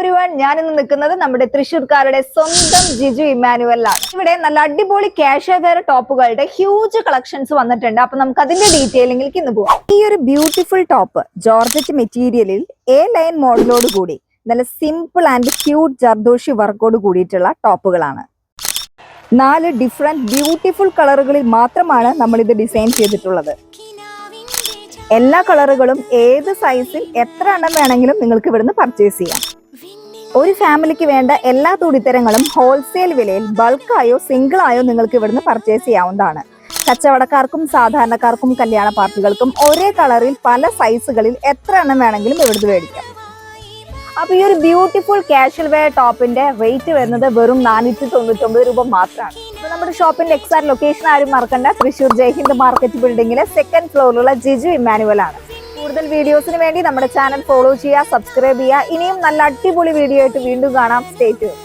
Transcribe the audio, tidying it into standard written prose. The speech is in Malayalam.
എവരിവൺ, ഞാനിന്ന് നിൽക്കുന്നത് നമ്മുടെ തൃശ്ശൂർക്കാരുടെ സ്വന്തം ജിജു ഇമ്മാനുവലിലാണ്. ഇവിടെ നല്ല അടിപൊളി ക്യാഷ്വൽ വെയർ ടോപ്പുകളുടെ ഹ്യൂജ് കളക്ഷൻസ് വന്നിട്ടുണ്ട്. അപ്പൊ നമുക്ക് അതിന്റെ ഡീറ്റെയിലിംഗിലേക്ക് ഇന്ന് പോവാം. ഈ ഒരു ബ്യൂട്ടിഫുൾ ടോപ്പ് ജോർജറ്റ് മെറ്റീരിയലിൽ എ ലൈൻ മോഡലോട് കൂടി നല്ല സിമ്പിൾ ആൻഡ് ക്യൂട്ട് ജർദോഷി വർക്കോട് കൂടിയിട്ടുള്ള ടോപ്പുകളാണ്. 4 ഡിഫറെന്റ് ബ്യൂട്ടിഫുൾ കളറുകളിൽ മാത്രമാണ് നമ്മൾ ഇത് ഡിസൈൻ ചെയ്തിട്ടുള്ളത്. എല്ലാ കളറുകളും ഏത് സൈസിൽ എത്ര എണ്ണം വേണമെങ്കിലും നിങ്ങൾക്ക് ഇവിടുന്ന് പർച്ചേസ് ചെയ്യാം. ഒരു ഫാമിലിക്ക് വേണ്ട എല്ലാ തുണിത്തരങ്ങളും ഹോൾസെയിൽ വിലയിൽ ബൾക്കായോ സിംഗിളായോ നിങ്ങൾക്ക് ഇവിടുന്ന് പർച്ചേസ് ചെയ്യാവുന്നതാണ്. കച്ചവടക്കാർക്കും സാധാരണക്കാർക്കും കല്യാണ പാർട്ടികൾക്കും ഒരേ കളറിൽ പല സൈസുകളിൽ എത്ര എണ്ണം വേണമെങ്കിലും ഇവിടുന്ന് മേടിക്കാം. അപ്പൊ ഈ ഒരു ബ്യൂട്ടിഫുൾ കാഷ്വൽ വെയർ ടോപ്പിന്റെ റേറ്റ് വരുന്നത് വെറും 499 രൂപ മാത്രമാണ്. അപ്പൊ നമ്മുടെ ഷോപ്പിന്റെ എക്സാക്ട് ലൊക്കേഷൻ ആരും മറക്കണ്ട, തൃശ്ശൂർ ജയ്ഹിന്ദ് മാർക്കറ്റ് ബിൽഡിംഗിലെ 2nd ഫ്ലോറിലുള്ള ജിജു ഇമ്മാനുവൽ ആണ്. കൂടുതൽ വീഡിയോസിന് വേണ്ടി നമ്മുടെ ചാനൽ ഫോളോ ചെയ്യുക, സബ്സ്ക്രൈബ് ചെയ്യുക. ഇനിയും നല്ല അടിപൊളി വീഡിയോ ആയിട്ട് വീണ്ടും കാണാം. Stay tune.